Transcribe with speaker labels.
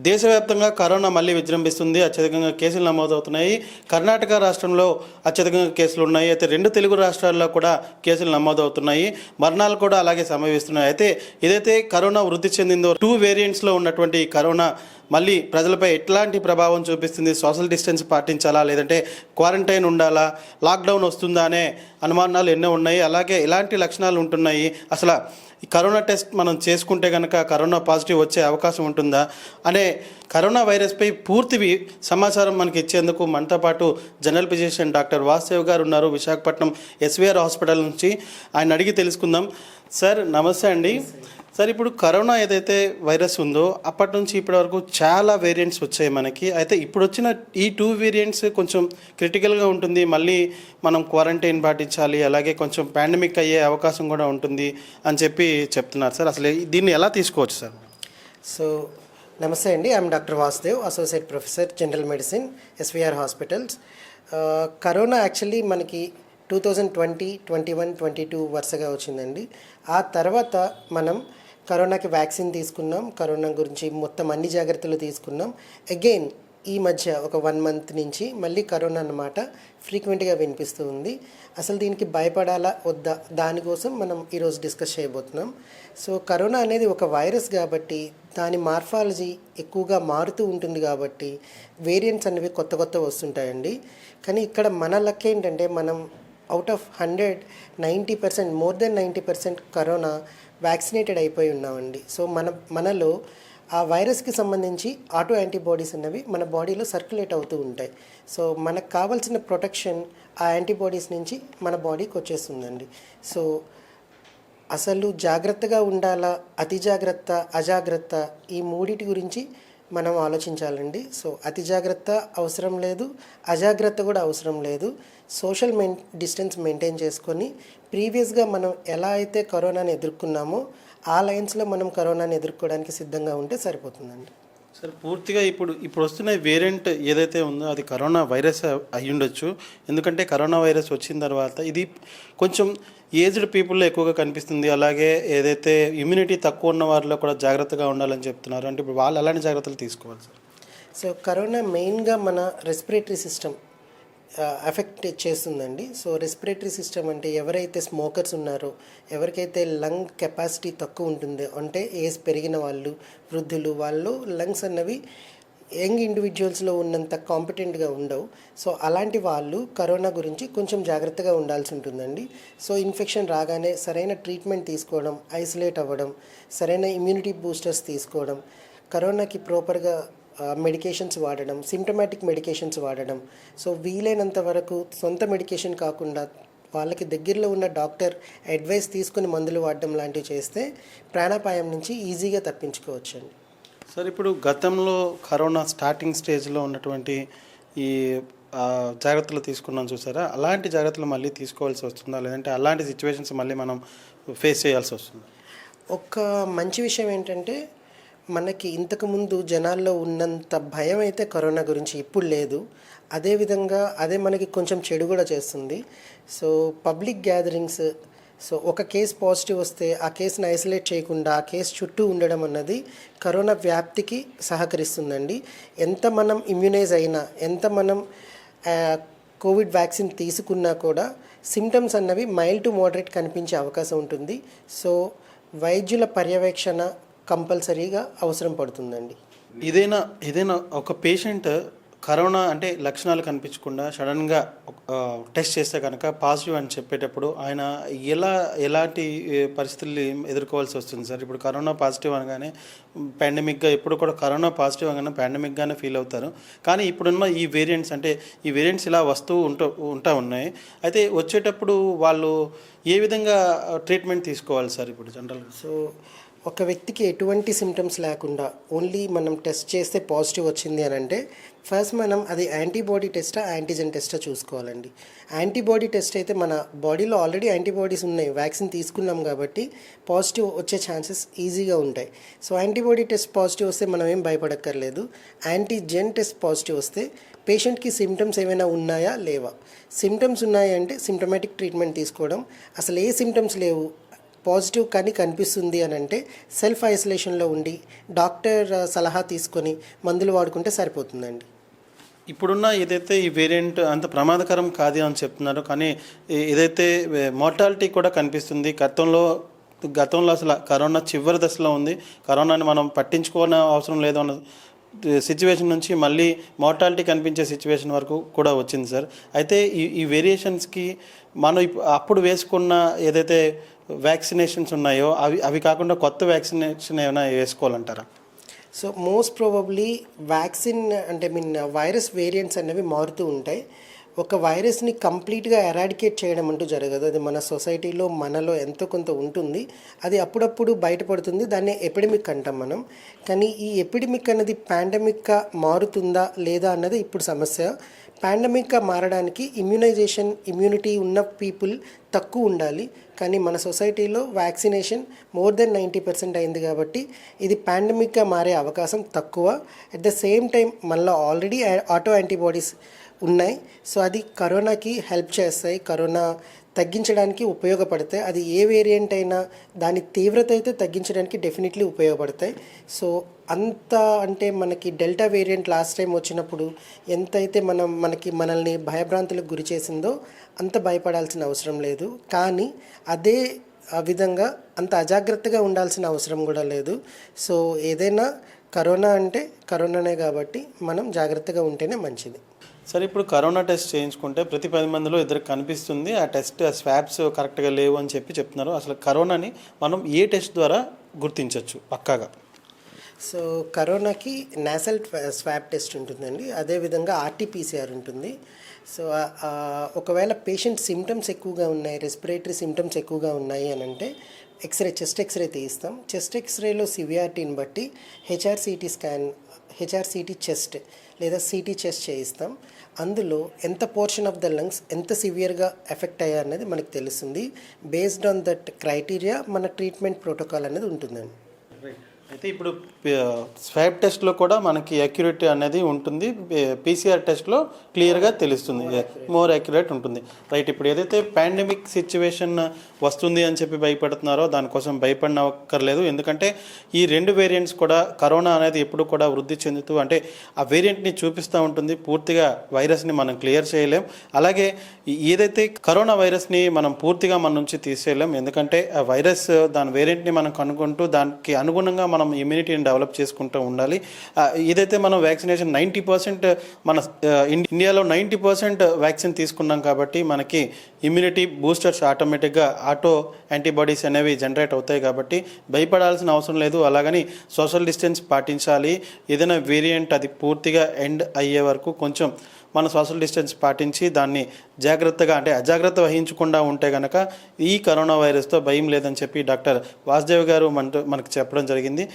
Speaker 1: దేశవ్యాప్తంగా కరోనా మళ్ళీ విజృంభిస్తుంది. అత్యధికంగా కేసులు నమోదవుతున్నాయి. కర్ణాటక రాష్ట్రంలో అత్యధికంగా కేసులు ఉన్నాయి. అయితే 2 తెలుగు రాష్ట్రాల్లో కూడా కేసులు నమోదవుతున్నాయి. మరణాలు కూడా అలాగే సంభవిస్తున్నాయి. అయితే ఏదైతే కరోనా వృద్ధి చెందిందో 2 వేరియంట్స్లో ఉన్నటువంటి కరోనా మళ్ళీ ప్రజలపై ఎట్లాంటి ప్రభావం చూపిస్తుంది? సోషల్ డిస్టెన్స్ పాటించాలా, లేదంటే క్వారంటైన్ ఉండాలా, లాక్డౌన్ వస్తుందా అనే అనుమానాలు ఎన్నో ఉన్నాయి. అలాగే ఎలాంటి లక్షణాలు ఉంటున్నాయి, అసలు ఈ కరోనా టెస్ట్ మనం చేసుకుంటే కనుక కరోనా పాజిటివ్ వచ్చే అవకాశం ఉంటుందా అనే కరోనా వైరస్పై పూర్తి సమాచారం మనకి ఇచ్చేందుకు మనతో పాటు జనరల్ ఫిజిషియన్ డాక్టర్ వాసుదేవ్ గారు ఉన్నారు, విశాఖపట్నం ఎస్వీఆర్ హాస్పిటల్ నుంచి. ఆయన అడిగి తెలుసుకుందాం. సార్ నమస్తే అండి. సార్, ఇప్పుడు కరోనా ఏదైతే వైరస్ ఉందో అప్పటి నుంచి ఇప్పటి వరకు చాలా వేరియంట్స్ వచ్చాయి మనకి. అయితే ఇప్పుడు వచ్చిన ఈ 2 వేరియంట్స్ కొంచెం క్రిటికల్గా ఉంటుంది. మళ్ళీ మనం క్వారంటైన్ పాటించాలి, అలాగే కొంచెం పాండమిక్ అయ్యే అవకాశం కూడా ఉంటుంది అని చెప్పి చెప్తున్నారు. సార్, అసలు దీన్ని ఎలా తీసుకోవచ్చు సార్?
Speaker 2: సో నమస్తే అండి, I'm doctor Vasudev, associate professor general medicine, SVR hospitals. Corona actually మనకి 2020, 21, 22 వరుసగా వచ్చిందండి. ఆ తర్వాత మనం కరోనాకి వ్యాక్సిన్ తీసుకున్నాం, కరోనా గురించి మొత్తం అన్ని జాగ్రత్తలు తీసుకున్నాం. అగైన్ ఈ మధ్య ఒక 1 మంత్ నుంచి మళ్ళీ కరోనా అన్నమాట ఫ్రీక్వెంట్గా వినిపిస్తూ ఉంది. అసలు దీనికి భయపడాలా వద్దా, దానికోసం మనం ఈరోజు డిస్కస్ చేయబోతున్నాం. సో కరోనా అనేది ఒక వైరస్ కాబట్టి దాని మార్ఫాలజీ ఎక్కువగా మారుతూ ఉంటుంది కాబట్టి వేరియంట్స్ అనేవి కొత్త కొత్త వస్తుంటాయండి. కానీ ఇక్కడ మన లక్ ఏంటంటే మనం out of 100 90%, more than 90% corona vaccinated అయిపోయి ఉన్నామండి. సో మనలో ఆ వైరస్కి సంబంధించి ఆటో యాంటీబాడీస్ అన్నవి మన బాడీలో సర్క్యులేట్ అవుతూ ఉంటాయి. సో మనకు కావాల్సిన ప్రొటెక్షన్ ఆ యాంటీబాడీస్ నుంచి మన బాడీకి వచ్చేస్తుందండి. సో అసలు జాగ్రత్తగా ఉండాలా, అతి జాగ్రత్త, అజాగ్రత్త, ఈ మూడిటి గురించి మనం ఆలోచించాలండి. సో అతి జాగ్రత్త అవసరం లేదు, అజాగ్రత్త కూడా అవసరం లేదు. సోషల్ డిస్టెన్స్ మెయింటైన్ చేసుకొని ప్రీవియస్గా మనం ఎలా అయితే కరోనాని ఎదుర్కొన్నామో ఆ లైన్స్లో మనం కరోనాని ఎదుర్కోవడానికి సిద్ధంగా ఉంటే సరిపోతుందండి.
Speaker 1: సార్, పూర్తిగా ఇప్పుడు వస్తున్న వేరియంట్ ఏదైతే ఉందో అది కరోనా వైరస్ అయి ఉండొచ్చు. ఎందుకంటే కరోనా వైరస్ వచ్చిన తర్వాత ఇది కొంచెం ఏజ్డ్ పీపుల్లో ఎక్కువగా కనిపిస్తుంది. అలాగే ఏదైతే ఇమ్యూనిటీ తక్కువ ఉన్న వారిలో కూడా జాగ్రత్తగా ఉండాలని చెప్తున్నారు. అంటే ఇప్పుడు వాళ్ళు అలాంటి జాగ్రత్తలు తీసుకోవాలి సార్?
Speaker 2: సో కరోనా మెయిన్గా మన రెస్పిరేటరీ సిస్టమ్ ఎఫెక్ట్ చేస్తుందండి. సో రెస్పిరేటరీ సిస్టమ్ అంటే ఎవరైతే స్మోకర్స్ ఉన్నారో, ఎవరికైతే లంగ్ కెపాసిటీ తక్కువ ఉంటుందో, అంటే ఏజ్ పెరిగిన వాళ్ళు, వృద్ధులు, వాళ్ళు లంగ్స్ అన్నవి యంగ్ ఇండివిజువల్స్లో ఉన్నంత కాంపిటెంట్గా ఉండవు. సో అలాంటి వాళ్ళు కరోనా గురించి కొంచెం జాగ్రత్తగా ఉండాల్సి ఉంటుందండి. సో ఇన్ఫెక్షన్ రాగానే సరైన ట్రీట్మెంట్ తీసుకోవడం, ఐసోలేట్ అవ్వడం, సరైన ఇమ్యూనిటీ బూస్టర్స్ తీసుకోవడం, కరోనాకి ప్రాపర్గా మెడికేషన్స్ వాడడం, సిమ్టమాటిక్ మెడికేషన్స్ వాడడం. సో వీలైనంత వరకు సొంత మెడికేషన్ కాకుండా వాళ్ళకి దగ్గరలో ఉన్న డాక్టర్ అడ్వైస్ తీసుకుని మందులు వాడడం లాంటివి చేస్తే ప్రాణాపాయం నుంచి ఈజీగా తప్పించుకోవచ్చండి.
Speaker 1: సార్, ఇప్పుడు గతంలో కరోనా స్టార్టింగ్ స్టేజ్లో ఉన్నటువంటి ఈ జాగ్రత్తలు తీసుకున్నాం చూసారా, అలాంటి జాగ్రత్తలు మళ్ళీ తీసుకోవాల్సి వస్తుందా, లేదంటే అలాంటి సిచ్యువేషన్స్ మళ్ళీ మనం ఫేస్ చేయాల్సి వస్తుందా?
Speaker 2: ఒక మంచి విషయం ఏంటంటే మనకి ఇంతకుముందు జనాల్లో ఉన్నంత భయం అయితే కరోనా గురించి ఇప్పుడు లేదు. అదేవిధంగా అదే మనకి కొంచెం చెడు కూడా చేస్తుంది. సో పబ్లిక్ గ్యాదరింగ్స్, సో ఒక కేసు పాజిటివ్ వస్తే ఆ కేసుని ఐసోలేట్ చేయకుండా ఆ కేసు చుట్టూ ఉండడం అన్నది కరోనా వ్యాప్తికి సహకరిస్తుందండి. ఎంత మనం ఇమ్యునైజ్ అయినా, ఎంత మనం కోవిడ్ వ్యాక్సిన్ తీసుకున్నా కూడా సిమ్టమ్స్ అన్నవి మైల్డ్ టు మోడరేట్ కనిపించే అవకాశం ఉంటుంది. సో వైద్యుల పర్యవేక్షణ కంపల్సరీగా అవసరం పడుతుందండి.
Speaker 1: ఏదైనా ఒక పేషెంట్ కరోనా అంటే లక్షణాలు కనిపించకుండా సడన్గా టెస్ట్ చేస్తే కనుక పాజిటివ్ అని చెప్పేటప్పుడు ఆయన ఎలాంటి పరిస్థితుల్ని ఎదుర్కోవాల్సి వస్తుంది సార్? ఇప్పుడు కరోనా పాజిటివ్ అనగానే పాండమిక్గా, ఎప్పుడు కూడా కరోనా పాజిటివ్ అనగానే పాండమిక్గానే ఫీల్ అవుతారు. కానీ ఇప్పుడున్న ఈ వేరియంట్స్ ఇలా వస్తూ ఉంటా ఉన్నాయి. అయితే వచ్చేటప్పుడు వాళ్ళు ఏ విధంగా ట్రీట్మెంట్ తీసుకోవాలి సార్ ఇప్పుడు జనరల్గా?
Speaker 2: సో ఒక వ్యక్తికి ఎటువంటి సిమ్టమ్స్ లేకుండా ఓన్లీ మనం టెస్ట్ చేస్తే పాజిటివ్ వచ్చింది అని అంటే ఫస్ట్ మనం అది యాంటీబాడీ టెస్టా, యాంటీజెన్ టెస్టా చూసుకోవాలండి. యాంటీబాడీ టెస్ట్ అయితే మన బాడీలో ఆల్రెడీ యాంటీబాడీస్ ఉన్నాయి, వ్యాక్సిన్ తీసుకున్నాం కాబట్టి పాజిటివ్ వచ్చే ఛాన్సెస్ ఈజీగా ఉంటాయి. సో యాంటీబాడీ టెస్ట్ పాజిటివ్ వస్తే మనం ఏం భయపడక్కర్లేదు. యాంటీజెన్ టెస్ట్ పాజిటివ్ వస్తే పేషెంట్కి సిమ్టమ్స్ ఏమైనా ఉన్నాయా లేవా, సిమ్టమ్స్ ఉన్నాయంటే సిమ్టమాటిక్ ట్రీట్మెంట్ తీసుకోవడం, అసలు ఏ సిమ్టమ్స్ లేవు పాజిటివ్ కానీ కనిపిస్తుంది అని అంటే సెల్ఫ్ ఐసోలేషన్లో ఉండి డాక్టర్ సలహా తీసుకొని మందులు వాడుకుంటే సరిపోతుందండి.
Speaker 1: ఇప్పుడున్న ఏదైతే ఈ వేరియంట్ అంత ప్రమాదకరం కాదు అని చెప్తున్నారు, కానీ ఏదైతే మోర్టాలిటీ కూడా కనిపిస్తుంది. గతంలో అసలు కరోనా చివరి దశలో ఉంది, కరోనాని మనం పట్టించుకోవాల్సిన అవసరం లేదు అన్న సిచ్యువేషన్ నుంచి మళ్ళీ మోర్టాలిటీ కనిపించే సిచ్యువేషన్ వరకు కూడా వచ్చింది సార్. అయితే ఈ వేరియేషన్స్కి మనం అప్పుడు వేసుకున్న ఏదైతే వ్యాక్సినేషన్స్ ఉన్నాయో అవి కాకుండా కొత్త వ్యాక్సినేషన్ ఏమైనా వేసుకోవాలంటారా?
Speaker 2: సో మోస్ట్ ప్రాబబ్లీ వ్యాక్సిన్ అంటే వైరస్ వేరియంట్స్ అనేవి మారుతూ ఉంటాయి. ఒక వైరస్ని కంప్లీట్గా ఎరాడికేట్ చేయడం అంటూ జరగదు. అది మన సొసైటీలో మనలో ఎంతో కొంత ఉంటుంది, అది అప్పుడప్పుడు బయటపడుతుంది. దాన్ని ఎపిడమిక్ అంటాం మనం. కానీ ఈ ఎపిడమిక్ అన్నది పాండమిక్గా మారుతుందా లేదా అన్నది ఇప్పుడు సమస్య. పాండమిక్గా మారడానికి ఇమ్యూనిటీ ఉన్న పీపుల్ తక్కువ ఉండాలి. కానీ మన సొసైటీలో వ్యాక్సినేషన్ మోర్ దెన్ 90% అయింది కాబట్టి ఇది పాండమిక్గా మారే అవకాశం తక్కువ. అట్ ద సేమ్ టైం మనలో ఆల్రెడీ ఆటో యాంటీబాడీస్ ఉన్నాయి. సో అది కరోనాకి హెల్ప్ చేస్తాయి, కరోనా తగ్గించడానికి ఉపయోగపడతాయి. అది ఏ వేరియంట్ అయినా దాని తీవ్రత అయితే తగ్గించడానికి డెఫినెట్లీ ఉపయోగపడతాయి. సో అంత అంటే మనకి డెల్టా వేరియంట్ లాస్ట్ టైం వచ్చినప్పుడు ఎంతైతే మనల్ని భయభ్రాంతులకు గురి చేసిందో అంత భయపడాల్సిన అవసరం లేదు. కానీ అదే విధంగా అంత అజాగ్రత్తగా ఉండాల్సిన అవసరం కూడా లేదు. సో ఏదైనా కరోనా అంటే కరోనానే కాబట్టి మనం జాగ్రత్తగా ఉంటేనే మంచిది.
Speaker 1: సరే, ఇప్పుడు కరోనా టెస్ట్ చేయించుకుంటే ప్రతి 10 మందిలో ఇద్దరికి కనిపిస్తుంది, ఆ స్వాబ్స్ కరెక్ట్గా లేవు అని చెప్తున్నారు. అసలు కరోనాని మనం ఏ టెస్ట్ ద్వారా గుర్తించవచ్చు పక్కాగా?
Speaker 2: సో కరోనాకి నాసల్ స్వాబ్ టెస్ట్ ఉంటుందండి, అదేవిధంగా ఆర్టీపీసీఆర్ ఉంటుంది. సో ఒకవేళ పేషెంట్ సిమ్టమ్స్ ఎక్కువగా ఉన్నాయి, రెస్పిరేటరీ సిమ్టమ్స్ ఎక్కువగా ఉన్నాయి అని అంటే చెస్ట్ ఎక్స్రే తీయిస్తాం. చెస్ట్ ఎక్స్రేలో సివియారిటీని బట్టి హెచ్ఆర్సిటీ చెస్ట్ లేదా సిటీ చెస్ట్ చేయిస్తాం. అందులో ఎంత పోర్షన్ ఆఫ్ ద లంగ్స్ ఎంత సివియర్గా ఎఫెక్ట్ అయ్యా అనేది మనకు తెలుస్తుంది. బేస్డ్ ఆన్ దట్ క్రైటీరియా మన ట్రీట్మెంట్ ప్రోటోకాల్ అనేది ఉంటుందండి.
Speaker 1: అయితే ఇప్పుడు స్వాబ్ టెస్ట్లో కూడా మనకి అక్యురేట్ అనేది ఉంటుంది, పీసీఆర్ టెస్ట్లో క్లియర్గా తెలుస్తుంది, మోర్ అక్యురేట్ ఉంటుంది. రైట్, ఇప్పుడు ఏదైతే పాండమిక్ సిచ్యువేషన్ వస్తుంది అని చెప్పి భయపడుతున్నారో దానికోసం భయపడనక్కర్లేదు. ఎందుకంటే ఈ 2 వేరియంట్స్ కూడా కరోనా అనేది ఎప్పుడు కూడా వృద్ధి చెందుతూ అంటే ఆ వేరియంట్ని చూపిస్తూ ఉంటుంది. పూర్తిగా వైరస్ని మనం క్లియర్ చేయలేం. అలాగే ఏదైతే కరోనా వైరస్ని మనం పూర్తిగా మన నుంచి తీసేయలేం. ఎందుకంటే ఆ వైరస్ దాని వేరియంట్ని మనం కనుక్కుంటూ దానికి అనుగుణంగా మనం ఇమ్యూనిటీని డెవలప్ చేసుకుంటూ ఉండాలి. ఏదైతే మనం వ్యాక్సినేషన్ 90% మన ఇండియాలో 90% వ్యాక్సిన్ తీసుకున్నాం కాబట్టి మనకి ఇమ్యూనిటీ బూస్టర్స్ ఆటోమేటిక్గా ఆటో యాంటీబాడీస్ అనేవి జనరేట్ అవుతాయి కాబట్టి భయపడాల్సిన అవసరం లేదు. అలాగని సోషల్ డిస్టెన్స్ పాటించాలి. ఏదైనా వేరియంట్ అది పూర్తిగా ఎండ్ అయ్యే వరకు కొంచెం మన సోషల్ డిస్టెన్స్ పాటించి దాన్ని జాగ్రత్తగా అంటే అజాగ్రత్త వహించకుండా ఉంటే కనుక ఈ కరోనా వైరస్తో భయం లేదని చెప్పి డాక్టర్ వాసుదేవ్ గారు మనకు చెప్పడం జరిగింది.